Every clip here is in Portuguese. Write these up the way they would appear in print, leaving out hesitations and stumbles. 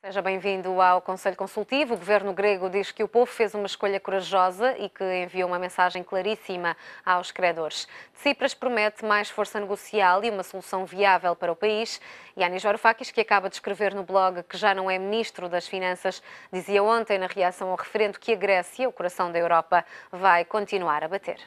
Seja bem-vindo ao Conselho Consultivo. O governo grego diz que o povo fez uma escolha corajosa e que enviou uma mensagem claríssima aos credores. Tsipras promete mais força negocial e uma solução viável para o país. Yanis Varoufakis, que acaba de escrever no blog que já não é ministro das Finanças, dizia ontem na reação ao referendo que a Grécia, o coração da Europa, vai continuar a bater.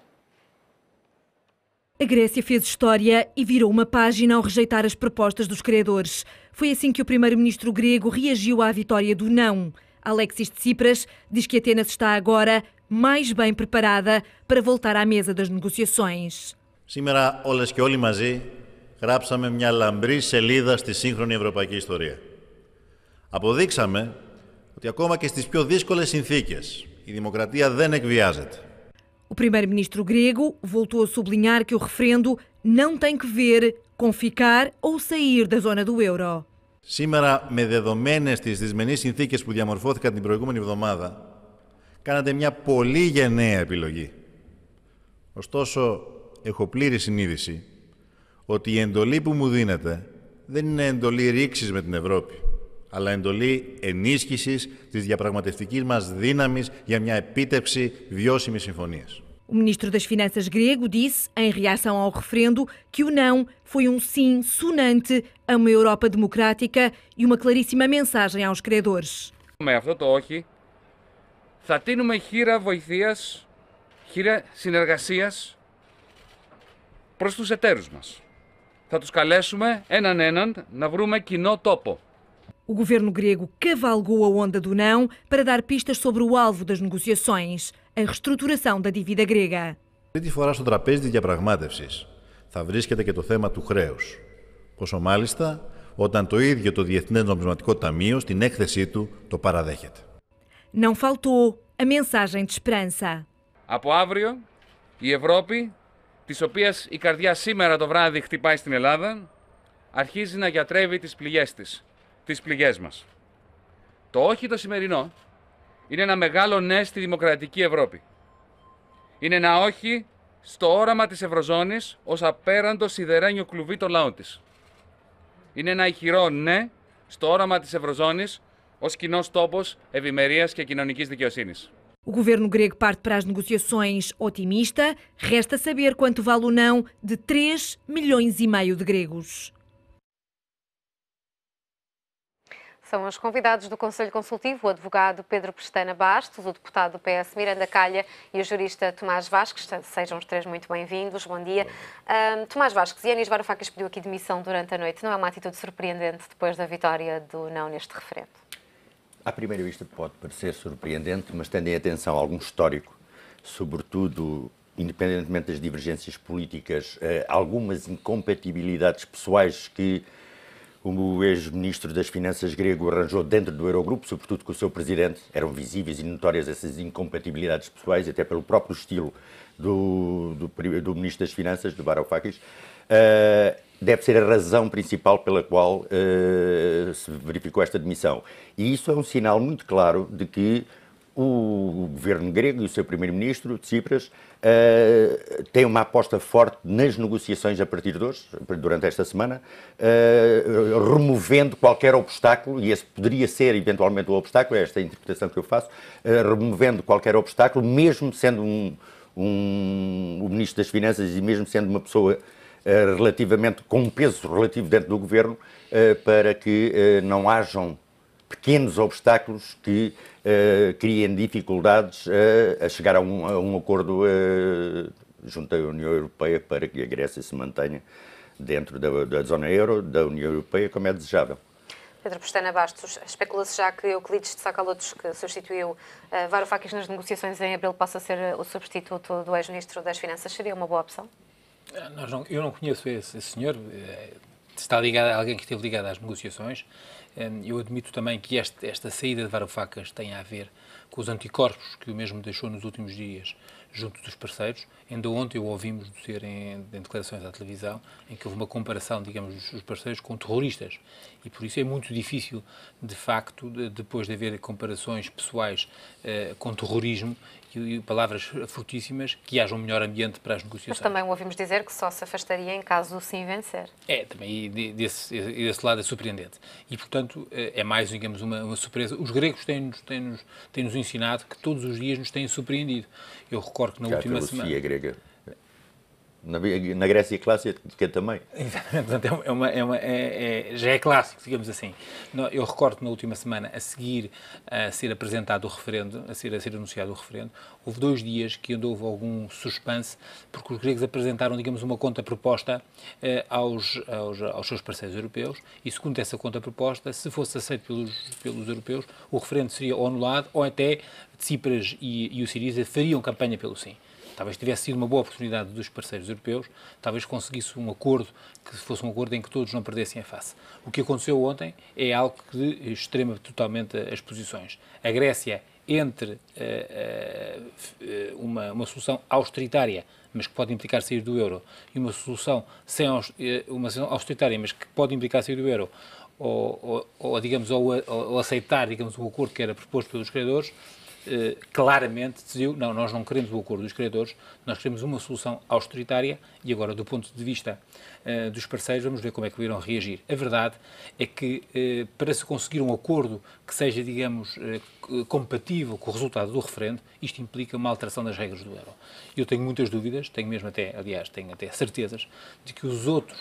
A Grécia fez história e virou uma página ao rejeitar as propostas dos credores. Foi assim que o primeiro-ministro grego reagiu à vitória do não. Alexis Tsipras diz que Atenas está agora mais bem preparada para voltar à mesa das negociações. Σήμερα όλες και όλοι μαζί γράψαμε μια λαμπρή σελίδα στη σύγχρονη ευρωπαϊκή ιστορία. Αποδείξαμε ότι ακόμα και στις πιο δύσκολες συνθήκες η δημοκρατία δεν εκβιάζεται. O primeiro-ministro grego voltou a sublinhar que o referendo não tem que ver com ficar ou sair da zona do euro. Σήμερα, με δεδομένες τις δυσμενείς συνθήκες που διαμορφώθηκαν την προηγούμενη εβδομάδα, κάνατε μια πολύ γενναία επιλογή. Ωστόσο, έχω πλήρη συνείδηση ότι η εντολή που μου δίνετε δεν είναι εντολή ρήξης με την Ευρώπη, αλλά εντολή ενίσχυσης της διαπραγματευτικής μας δύναμης για μια επίτευξη βιώσιμης συμφωνίας. O ministro das Finanças grego disse, em reação ao referendo, que o não foi um sim sonante a uma Europa democrática e uma claríssima mensagem aos credores. Με αυτό το όχι θα τίνουμε χείρα βοηθείας, χείρα συνεργασίας προς τους εταίρους μας. Θα τους καλέσουμε έναν να βρούμε κοινό τόπο. O governo grego cavalgou a onda do não para dar pistas sobre o alvo das negociações, a reestruturação da dívida grega. Τρίτη φορά στο τραπέζι της διαπραγμάτευσης θα βρίσκεται και το θέμα του χρέους. Πόσο μάλιστα όταν το ίδιο το Διεθνές Νομισματικό Ταμείο στην έκθεσή του το παραδέχεται. Não faltou a mensagem de esperança. Από αύριο η Ευρώπη, της οποίας η καρδιά σήμερα το βράδυ χτυπάει στην Ελλάδα, αρχίζει να γιατρεύει τις πληγές της, τις πληγές μας. Το όχι το σημερινό είναι ένα μεγάλο ναι στη δημοκρατική Ευρώπη. Είναι ένα όχι στο όραμα της Ευρωζώνης ως απέραντο σιδερένιο κλουβί των λαών της. Είναι ένα ηχηρό ναι στο όραμα της Ευρωζώνης ως κοινός τόπος ευημερίας και κοινωνικής δικαιοσύνης. O governo grego parte para as negociações otimista. Resta saber quanto vale o não de 3,5 milhões de gregos. São os convidados do Conselho Consultivo, o advogado Pedro Pestana Bastos, o deputado do PS Miranda Calha e o jurista Tomás Vasques. Sejam os três muito bem-vindos. Bom dia. Tomás Vasques, Yanis Varoufakis pediu aqui demissão durante a noite. Não é uma atitude surpreendente depois da vitória do não neste referendo? À primeira vista pode parecer surpreendente, mas tendo em atenção algum histórico, sobretudo, independentemente das divergências políticas, algumas incompatibilidades pessoais que o ex-ministro das Finanças grego arranjou dentro do Eurogrupo, sobretudo com o seu presidente, eram visíveis e notórias essas incompatibilidades pessoais, até pelo próprio estilo do ministro das Finanças, do Varoufakis, deve ser a razão principal pela qual se verificou esta demissão. E isso é um sinal muito claro de que o governo grego e o seu primeiro-ministro, Tsipras, têm uma aposta forte nas negociações a partir de hoje, durante esta semana, removendo qualquer obstáculo, e esse poderia ser eventualmente o obstáculo, é esta a interpretação que eu faço, removendo qualquer obstáculo, mesmo sendo o ministro das Finanças e mesmo sendo uma pessoa relativamente com um peso relativo dentro do governo, para que não hajam pequenos obstáculos que criem dificuldades a chegar a um acordo junto à União Europeia para que a Grécia se mantenha dentro da zona euro, da União Europeia, como é desejável. Pedro Pestana Bastos, especula-se já que Euclides de Tsakalotos, que substituiu Varoufakis nas negociações em abril, possa ser o substituto do ex-ministro das Finanças. Seria uma boa opção? Eu não conheço esse senhor. Está ligado a alguém que esteve ligado às negociações. Eu admito também que esta saída de Varoufakis tem a ver com os anticorpos que o mesmo deixou nos últimos dias junto dos parceiros. Ainda ontem o ouvimos dizer em declarações à televisão em que houve uma comparação, digamos, dos parceiros com terroristas. E por isso é muito difícil, de facto, depois de haver comparações pessoais com terrorismo, e palavras fortíssimas, que haja um melhor ambiente para as negociações. Mas também ouvimos dizer que só se afastaria em caso do sim vencer. Também desse lado é surpreendente. E, portanto, é mais, digamos, uma surpresa. Os gregos têm-nos ensinado que todos os dias nos têm surpreendido. Eu recordo que na última semana... A filosofia grega. Na Grécia clássica também. Exatamente, já é clássico, digamos assim. Eu recordo que na última semana, a seguir a ser apresentado o referendo, a ser anunciado o referendo, houve 2 dias que houve algum suspense, porque os gregos apresentaram, digamos, uma contraproposta aos seus parceiros europeus, e segundo essa contraproposta, se fosse aceito pelos europeus, o referendo seria ou anulado, ou até Tsipras e o Syriza fariam campanha pelo sim. Talvez tivesse sido uma boa oportunidade dos parceiros europeus, talvez conseguisse um acordo que fosse um acordo em que todos não perdessem a face. O que aconteceu ontem é algo que extrema totalmente as posições. A Grécia, entre uma solução austeritária, mas que pode implicar sair do euro, e uma solução austeritária, mas que pode implicar sair do euro, ou aceitar, digamos, o acordo que era proposto pelos credores, claramente decidiu, não, nós não queremos o acordo dos credores, nós queremos uma solução austeritária, e agora, do ponto de vista dos parceiros, vamos ver como é que irão reagir. A verdade é que, para se conseguir um acordo que seja, digamos, compatível com o resultado do referendo, isto implica uma alteração das regras do euro. Eu tenho muitas dúvidas, tenho até certezas, de que os outros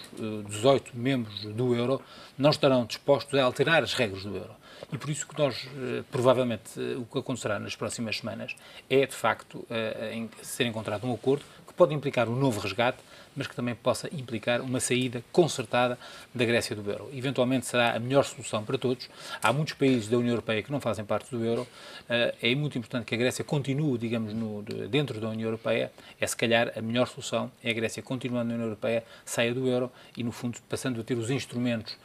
18 membros do euro não estarão dispostos a alterar as regras do euro. E por isso que nós, provavelmente, o que acontecerá nas próximas semanas é, de facto, ser encontrado um acordo que pode implicar um novo resgate, mas que também possa implicar uma saída concertada da Grécia do euro. Eventualmente será a melhor solução para todos. Há muitos países da União Europeia que não fazem parte do euro. É muito importante que a Grécia continue, digamos, dentro da União Europeia. É, se calhar, a melhor solução é a Grécia continuando na União Europeia, saia do euro e, no fundo, passando a ter os instrumentos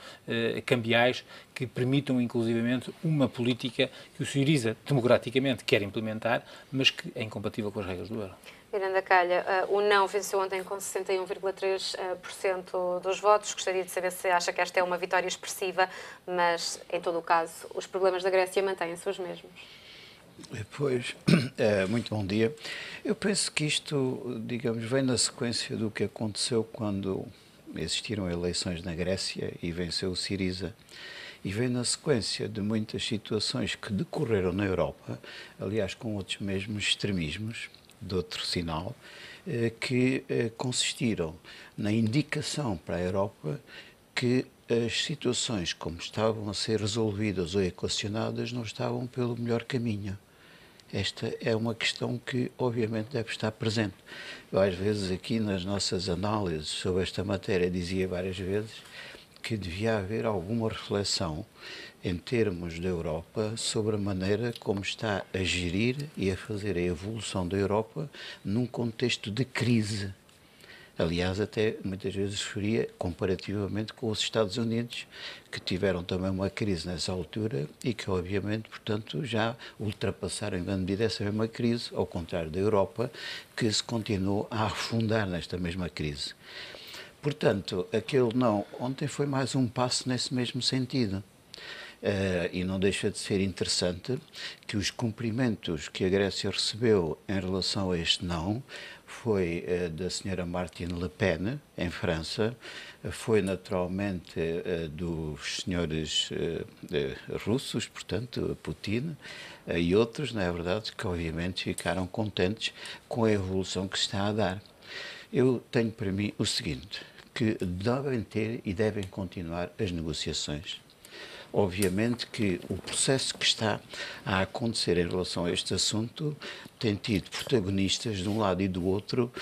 cambiais que permitam, inclusivamente, uma política que o Syriza, democraticamente, quer implementar, mas que é incompatível com as regras do euro. Miranda Calha, o não venceu ontem com 61,3% dos votos. Gostaria de saber se acha que esta é uma vitória expressiva, mas, em todo o caso, os problemas da Grécia mantêm-se os mesmos. Pois, muito bom dia. Eu penso que isto, digamos, vem na sequência do que aconteceu quando existiram eleições na Grécia e venceu o Syriza. E vem na sequência de muitas situações que decorreram na Europa, aliás, com outros mesmos extremismos, de outro sinal, que consistiram na indicação para a Europa que as situações como estavam a ser resolvidas ou equacionadas não estavam pelo melhor caminho. Esta é uma questão que, obviamente, deve estar presente. Eu, às vezes, aqui nas nossas análises sobre esta matéria, dizia várias vezes que devia haver alguma reflexão em termos da Europa sobre a maneira como está a gerir e a fazer a evolução da Europa num contexto de crise. Aliás, até muitas vezes referia comparativamente com os Estados Unidos, que tiveram também uma crise nessa altura e que, obviamente, portanto, já ultrapassaram em grande medida essa mesma crise, ao contrário da Europa, que se continuou a afundar nesta mesma crise. Portanto, aquele não ontem foi mais um passo nesse mesmo sentido. E não deixa de ser interessante que os cumprimentos que a Grécia recebeu em relação a este não foi da senhora Marine Le Pen, em França, foi naturalmente dos senhores russos, portanto, Putin, e outros, não é verdade, que obviamente ficaram contentes com a evolução que se está a dar. Eu tenho para mim o seguinte, que devem ter e devem continuar as negociações. Obviamente que o processo que está a acontecer em relação a este assunto tem tido protagonistas de um lado e do outro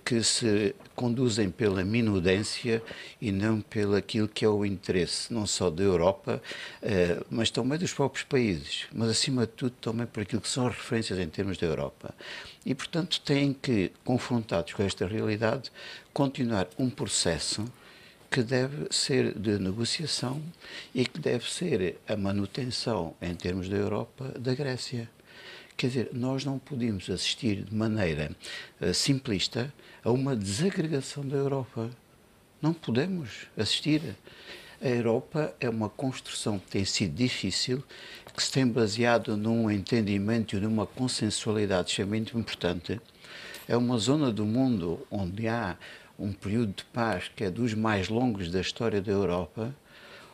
que se conduzem pela minudência e não pelo aquilo que é o interesse, não só da Europa, mas também dos próprios países, mas acima de tudo também por aquilo que são as referências em termos da Europa. E, portanto, têm que, confrontados com esta realidade, continuar um processo que deve ser de negociação e que deve ser a manutenção, em termos da Europa, da Grécia. Quer dizer, nós não podemos assistir de maneira simplista a uma desagregação da Europa. Não podemos assistir. A Europa é uma construção que tem sido difícil, que se tem baseado num entendimento e numa consensualidade extremamente importante. É uma zona do mundo onde há um período de paz que é dos mais longos da história da Europa,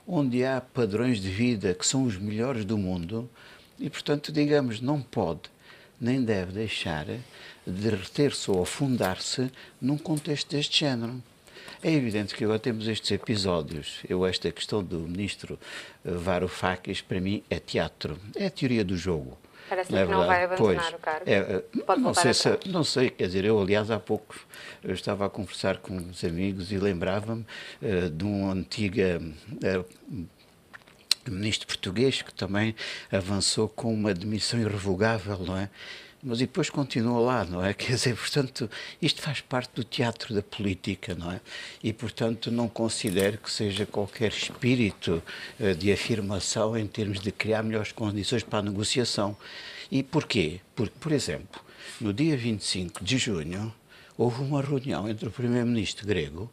onde há padrões de vida que são os melhores do mundo e, portanto, digamos, não pode nem deve deixar de reter-se ou afundar-se num contexto deste género. É evidente que agora temos estes episódios. Esta questão do ministro Varoufakis, para mim, é teatro. É a teoria do jogo. Parece-lhe que não vai abandonar o cargo. Pode não voltar sei, não sei, quer dizer, eu aliás há pouco eu estava a conversar com uns amigos e lembrava-me de um antigo ministro português que também avançou com uma demissão irrevogável, não é? Mas depois continua lá, não é? Quer dizer, portanto, isto faz parte do teatro da política, não é? E, portanto, não considero que seja qualquer espírito de afirmação em termos de criar melhores condições para a negociação. E porquê? Porque, por exemplo, no dia 25 de junho, houve uma reunião entre o primeiro-ministro grego,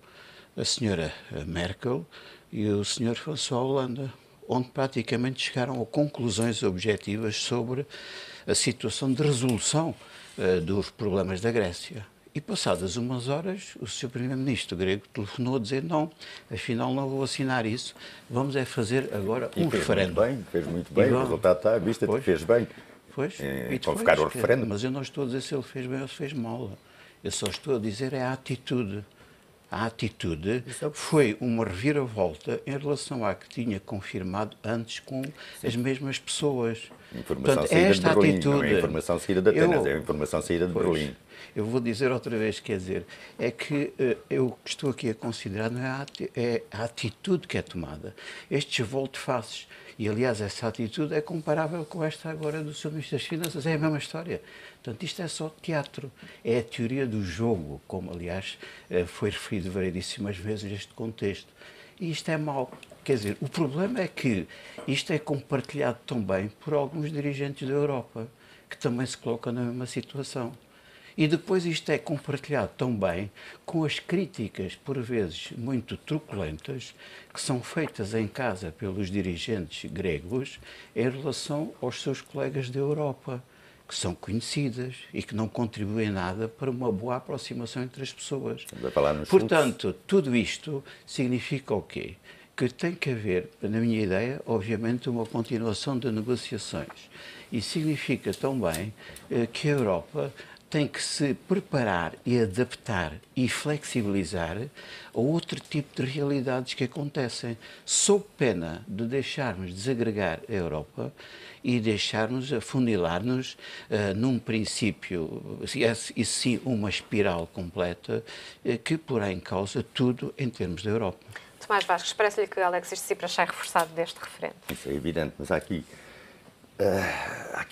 a senhora Merkel e o senhor François Hollande, onde praticamente chegaram a conclusões objetivas sobre a situação de resolução dos problemas da Grécia. E passadas umas horas, o Sr. Primeiro-Ministro grego telefonou a dizer não, afinal não vou assinar isso, vamos fazer agora um referendo. Fez muito bem, o resultado está à vista, fez bem. Pois, convocar o referendo. Mas eu não estou a dizer se ele fez bem ou se fez mal. Eu só estou a dizer a atitude. A atitude foi uma reviravolta em relação à que tinha confirmado antes com as mesmas pessoas. Informação Portanto, saída esta de Berlim, atitude, não é informação saída de Atenas, é informação saída de Berlim. Eu vou dizer outra vez, quer dizer, é que eu que estou aqui a considerar não é a atitude que é tomada. Estes volte-faces. E, aliás, essa atitude é comparável com esta agora do Sr. Ministro das Finanças. É a mesma história. Portanto, isto é só teatro. É a teoria do jogo, como, aliás, foi referido variedíssimas vezes neste contexto. E isto é mau. Quer dizer, o problema é que isto é compartilhado também por alguns dirigentes da Europa, que também se colocam na mesma situação. E depois isto é compartilhado também com as críticas, por vezes muito truculentas, que são feitas em casa pelos dirigentes gregos em relação aos seus colegas da Europa, que são conhecidas e que não contribuem nada para uma boa aproximação entre as pessoas. Portanto, tudo isto significa o quê? Que tem que haver, na minha ideia, obviamente, uma continuação de negociações. E significa também que a Europa tem que se preparar e adaptar e flexibilizar a outro tipo de realidades que acontecem, sob pena de deixarmos desagregar a Europa e deixarmos afunilar-nos num princípio, e sim uma espiral completa que porá em causa tudo em termos da Europa. Tomás Vasques, parece-lhe que Alexis Tsipras sai reforçado deste referendo? Isso é evidente, mas há aqui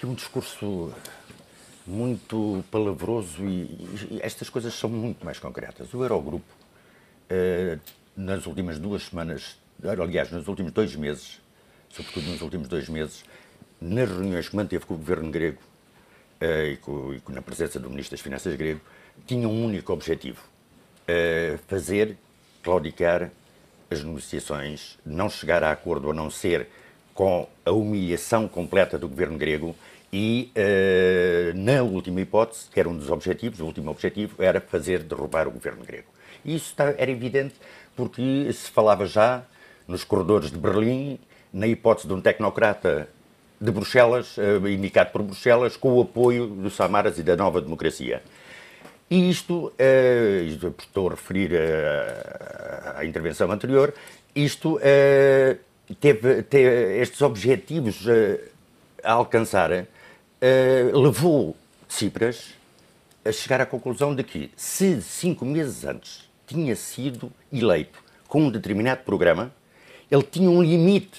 um discurso muito palavroso e estas coisas são muito mais concretas. O Eurogrupo, nas últimas 2 semanas, aliás, nos últimos 2 meses, sobretudo nos últimos 2 meses, nas reuniões que manteve com o governo grego e na presença do Ministro das Finanças grego, tinha um único objetivo: claudicar as negociações, não chegar a acordo a não ser com a humilhação completa do governo grego. E, na última hipótese, que era um dos objetivos, o último objetivo era fazer derrubar o governo grego. E isso era evidente porque se falava já nos corredores de Berlim, na hipótese de um tecnocrata de Bruxelas, indicado por Bruxelas, com o apoio do Samaras e da Nova Democracia. E isto estou a referir à intervenção anterior, teve estes objetivos a alcançar. Levou Tsipras a chegar à conclusão de que, se 5 meses antes tinha sido eleito com um determinado programa, ele tinha um limite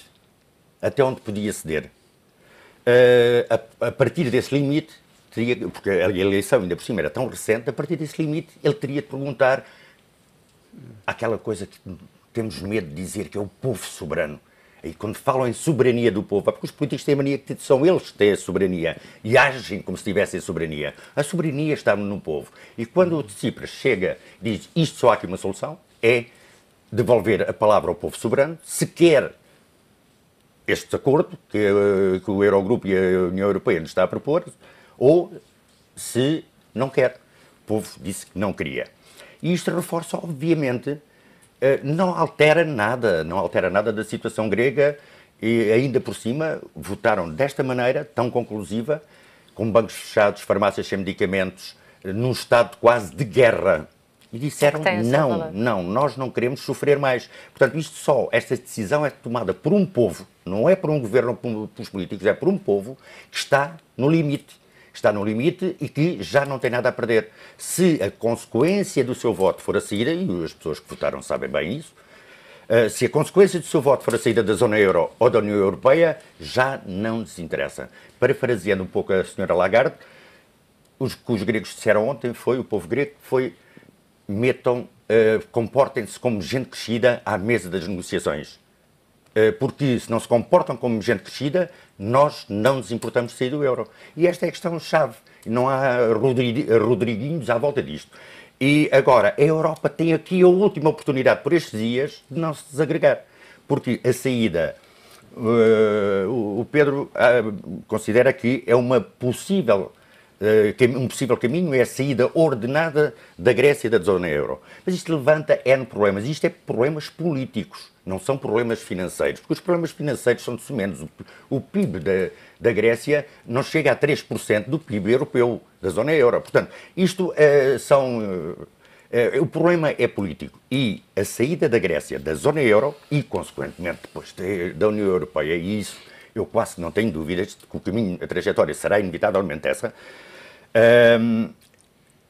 até onde podia ceder. A partir desse limite, porque a eleição ainda por cima era tão recente, a partir desse limite ele teria de perguntar aquela coisa que temos medo de dizer, que é o povo soberano. E quando falam em soberania do povo, é porque os políticos têm a mania que são eles que têm a soberania e agem como se tivessem a soberania. A soberania está no povo. E quando o Tsipras chega e diz isto só há aqui uma solução, é devolver a palavra ao povo soberano, se quer este acordo que o Eurogrupo e a União Europeia nos está a propor, ou se não quer. O povo disse que não queria. E isto reforça, obviamente, não altera nada da situação grega e, ainda por cima, votaram desta maneira, tão conclusiva, com bancos fechados, farmácias sem medicamentos, num estado quase de guerra. E disseram, não, nós não queremos sofrer mais. Portanto, esta decisão é tomada por um povo, não é por um governo ou pelos políticos, é por um povo que está no limite. Está no limite e que já não tem nada a perder. Se a consequência do seu voto for a saída, e as pessoas que votaram sabem bem isso, se a consequência do seu voto for a saída da zona euro ou da União Europeia, já não lhes interessa. Parafraseando um pouco a senhora Lagarde, o que os gregos disseram ontem foi, o povo grego, foi comportem-se como gente crescida à mesa das negociações. Porque se não se comportam como gente crescida, nós não nos importamos de sair do euro. E esta é a questão-chave. Não há Rodriguinhos à volta disto. E agora, a Europa tem aqui a última oportunidade por estes dias de não se desagregar. Porque a saída, o Pedro considera que é um possível caminho, é a saída ordenada da Grécia e da zona euro. Mas isto levanta N problemas. Isto é problemas políticos, não são problemas financeiros. Porque os problemas financeiros são de sumenos. O PIB da Grécia não chega a 3% do PIB europeu, da zona euro. Portanto, isto o problema é político. E a saída da Grécia da zona euro e, consequentemente, depois da União Europeia, e isso eu quase não tenho dúvidas de que o caminho, a trajetória será inevitavelmente essa,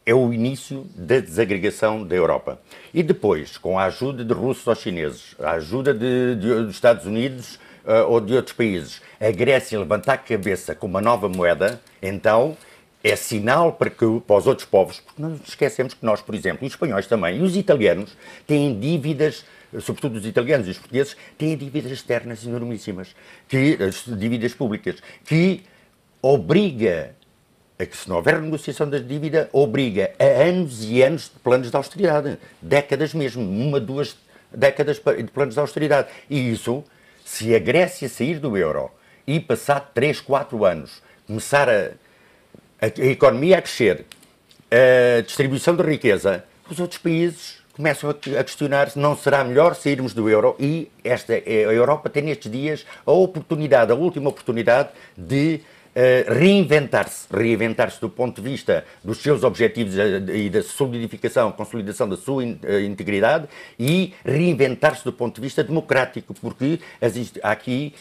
é o início da desagregação da Europa. E depois, com a ajuda de russos ou chineses, a ajuda dos Estados Unidos ou de outros países, a Grécia levantar a cabeça com uma nova moeda, então é sinal para os outros povos, porque não nos esquecemos que nós, por exemplo, os espanhóis também, e os italianos, têm dívidas, sobretudo os italianos e os portugueses, têm dívidas externas enormíssimas, as dívidas públicas, que obriga a que, se não houver negociação da dívida, obriga a anos e anos de planos de austeridade. Décadas mesmo, 2 décadas de planos de austeridade. E isso, se a Grécia sair do euro e passar 3, 4 anos, começar a economia a crescer, a distribuição de riqueza, os outros países começam a questionar se não será melhor sairmos do euro, e a Europa tem nestes dias a última oportunidade de reinventar-se do ponto de vista dos seus objetivos e da solidificação, consolidação da sua integridade, e reinventar-se do ponto de vista democrático, porque há aqui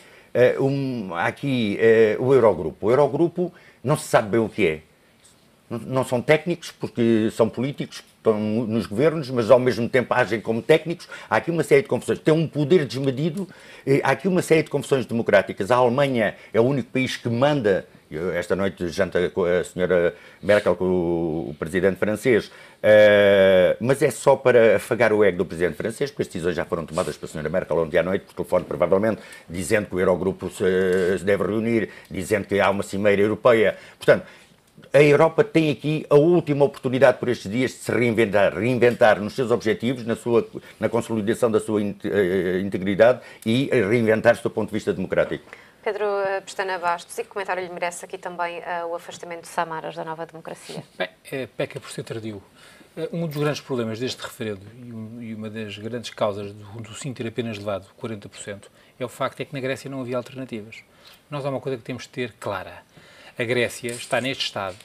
o Eurogrupo. O Eurogrupo não se sabe bem o que é. Não são técnicos, porque são políticos, estão nos governos, mas ao mesmo tempo agem como técnicos. Há aqui uma série de confusões. Tem um poder desmedido, há aqui uma série de confusões democráticas. A Alemanha é o único país que manda. Esta noite janta com a senhora Merkel, com o presidente francês, mas é só para afagar o ego do presidente francês, porque as decisões já foram tomadas pela senhora Merkel ontem à noite, por telefone provavelmente, dizendo que o Eurogrupo se deve reunir, dizendo que há uma cimeira europeia. Portanto, a Europa tem aqui a última oportunidade por estes dias de se reinventar nos seus objetivos, na consolidação da sua integridade, e reinventar-se do ponto de vista democrático. Pedro Pestana Bastos, e que comentário lhe merece aqui também o afastamento de Samaras da Nova Democracia? Bem, peca por ser tardio. Um dos grandes problemas deste referendo, e uma das grandes causas do sim ter apenas levado 40%, é o facto de que na Grécia não havia alternativas. Nós há uma coisa que temos de ter clara. A Grécia está neste estado,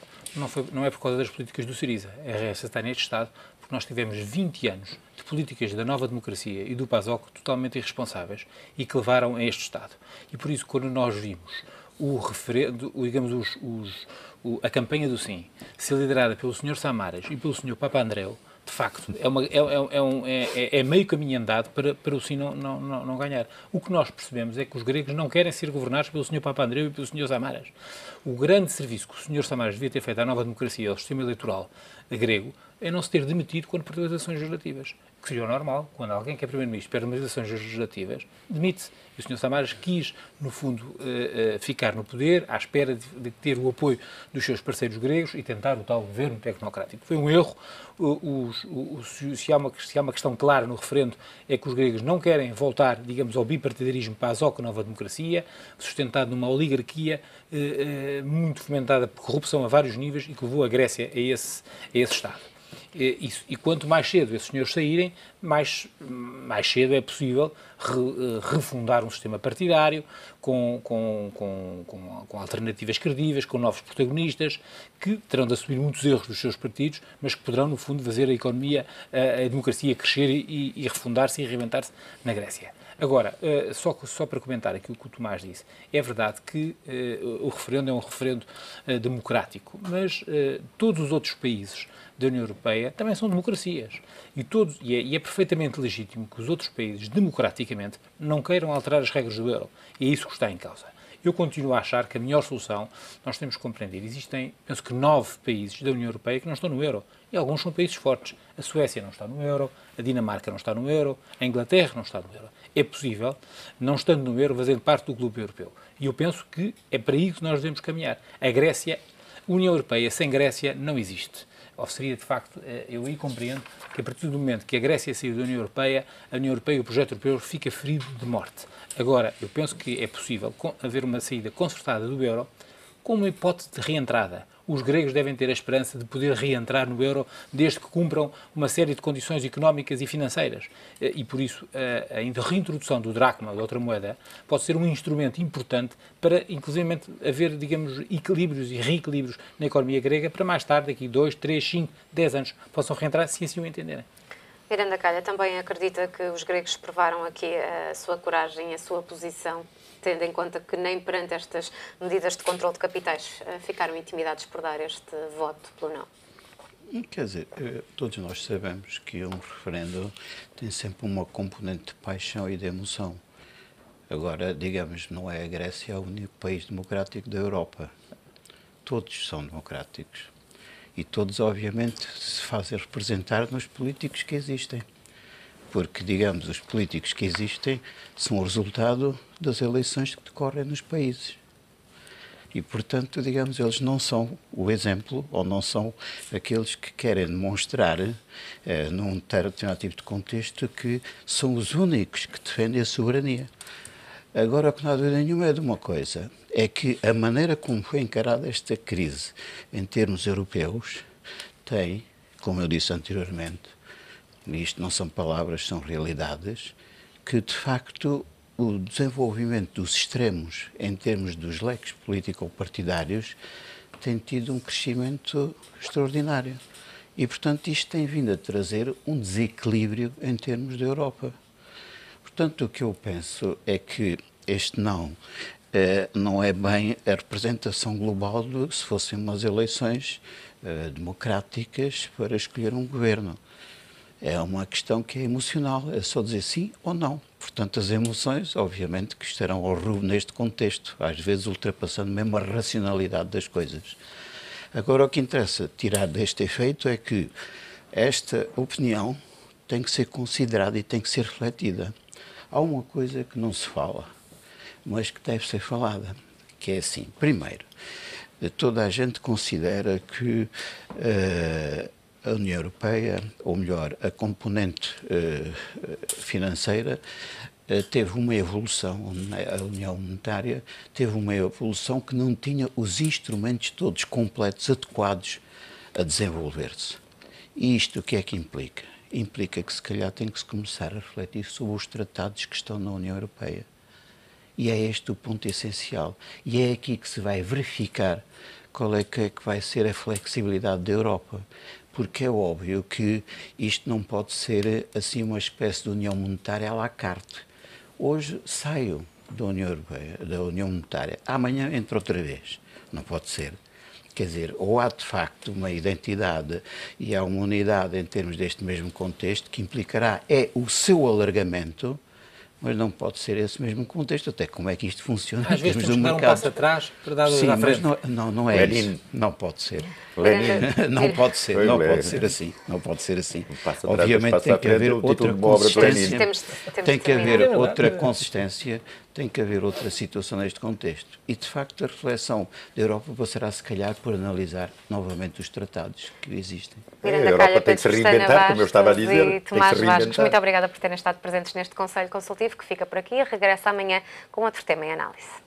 não é por causa das políticas do Syriza. A Grécia está neste estado porque nós tivemos 20 anos de políticas da Nova Democracia e do PASOK totalmente irresponsáveis e que levaram a este estado. E por isso, quando nós vimos o referendo, digamos, a campanha do sim ser liderada pelo Sr. Samaras e pelo Sr. Papandreou, de facto, é meio caminho andado para o sim não ganhar. O que nós percebemos é que os gregos não querem ser governados pelo Sr. Papandreou e pelo Sr. Samaras. O grande serviço que o Sr. Samaras devia ter feito à Nova Democracia, ao sistema eleitoral grego, é não se ter demitido quando perdeu as eleições legislativas. Que seria o normal, quando alguém que é primeiro-ministro perde umas eleições legislativas, demite-se. E o Sr. Samaras quis, no fundo, ficar no poder, à espera de ter o apoio dos seus parceiros gregos e tentar o tal governo tecnocrático. Foi um erro. Se há uma questão clara no referendo, é que os gregos não querem voltar, digamos, ao bipartidarismo, para a ASOC, nova democracia, sustentado numa oligarquia muito fomentada por corrupção a vários níveis e que levou a Grécia a esse estado. E quanto mais cedo esses senhores saírem, mais cedo é possível refundar um sistema partidário com alternativas credíveis, com novos protagonistas, que terão de assumir muitos erros dos seus partidos, mas que poderão, no fundo, fazer a economia, a democracia crescer e refundar-se e reinventar-se na Grécia. Agora, só para comentar aquilo que o Tomás disse, é verdade que o referendo é um referendo democrático, mas todos os outros países da União Europeia também são democracias. E é perfeitamente legítimo que os outros países, democraticamente, não queiram alterar as regras do euro. E é isso que está em causa. Eu continuo a achar que a melhor solução, nós temos que compreender, existem, penso que 9 países da União Europeia que não estão no euro. E alguns são países fortes. A Suécia não está no euro, a Dinamarca não está no euro, a Inglaterra não está no euro. É possível, não estando no euro, fazer parte do clube europeu. E eu penso que é para isso que nós devemos caminhar. A União Europeia sem Grécia não existe. Ou seria, de facto, eu aí compreendo que a partir do momento que a Grécia saiu da União Europeia, a União Europeia e o projeto europeu fica ferido de morte. Agora, eu penso que é possível haver uma saída concertada do euro com uma hipótese de reentrada. Os gregos devem ter a esperança de poder reentrar no euro desde que cumpram uma série de condições económicas e financeiras. E, por isso, a reintrodução do dracma, da outra moeda, pode ser um instrumento importante para, inclusive, haver, digamos, equilíbrios e reequilíbrios na economia grega para mais tarde, daqui 2, 3, 5, 10 anos, possam reentrar, se assim o entenderem. Miranda Calha também acredita que os gregos provaram aqui a sua coragem, a sua posição, tendo em conta que nem perante estas medidas de controle de capitais ficaram intimidados por dar este voto pelo não? Quer dizer, todos nós sabemos que um referendo tem sempre uma componente de paixão e de emoção. Agora, digamos, não é a Grécia o único país democrático da Europa. Todos são democráticos. E todos, obviamente, se fazem representar nos políticos que existem. Porque, digamos, os políticos que existem são o resultado das eleições que decorrem nos países. E, portanto, digamos, eles não são o exemplo, ou não são aqueles que querem demonstrar, num determinado tipo de contexto, que são os únicos que defendem a soberania. Agora, o que não há dúvida nenhuma é de uma coisa, é que a maneira como foi encarada esta crise em termos europeus tem, como eu disse anteriormente, e isto não são palavras, são realidades, que de facto o desenvolvimento dos extremos em termos dos leques político-partidários tem tido um crescimento extraordinário. E, portanto, isto tem vindo a trazer um desequilíbrio em termos da Europa. Portanto, o que eu penso é que este não é bem a representação global de se fossem umas eleições democráticas para escolher um governo. É uma questão que é emocional, é só dizer sim ou não. Portanto, as emoções, obviamente, que estarão ao rubro neste contexto, às vezes ultrapassando mesmo a racionalidade das coisas. Agora, o que interessa tirar deste efeito é que esta opinião tem que ser considerada e tem que ser refletida. Há uma coisa que não se fala, mas que deve ser falada, que é assim. Primeiro, toda a gente considera que a União Europeia, ou melhor, a componente financeira, teve uma evolução, a União Monetária teve uma evolução que não tinha os instrumentos todos completos, adequados a desenvolver-se. E isto o que é que implica? Implica que se calhar tem que se começar a refletir sobre os tratados que estão na União Europeia. E é este o ponto essencial. E é aqui que se vai verificar qual é que vai ser a flexibilidade da Europa. Porque é óbvio que isto não pode ser assim uma espécie de União Monetária à la carte. Hoje saio da União Europeia, da União Monetária, amanhã entro outra vez. Não pode ser. Quer dizer, ou há de facto uma identidade e há uma unidade em termos deste mesmo contexto que implicará o seu alargamento, mas não pode ser esse mesmo contexto, até como é que isto funciona Às em vezes termos temos do que dar um mercado. passo atrás para dar Sim, à mas frente. não é Lenin. isso. Não pode ser. Lenin. Não pode ser, Foi não Lenin. pode ser assim. Não pode ser assim. passo atrás, Obviamente passo tem à que frente, haver o título outra de uma obra de Lenin. consistência. Temos Tem de que haver terminar. outra consistência, tem que haver outra situação neste contexto. E, de facto, a reflexão da Europa passará, se calhar, por analisar novamente os tratados que existem. Miranda A Europa Calha, tem que se Pedro Pestana reinventar, como eu estava a Bastos dizer, e tem que se Tomás Vascos, reinventar. muito obrigada por terem estado presentes neste Conselho Consultivo, que fica por aqui e regressa amanhã com outro tema em análise.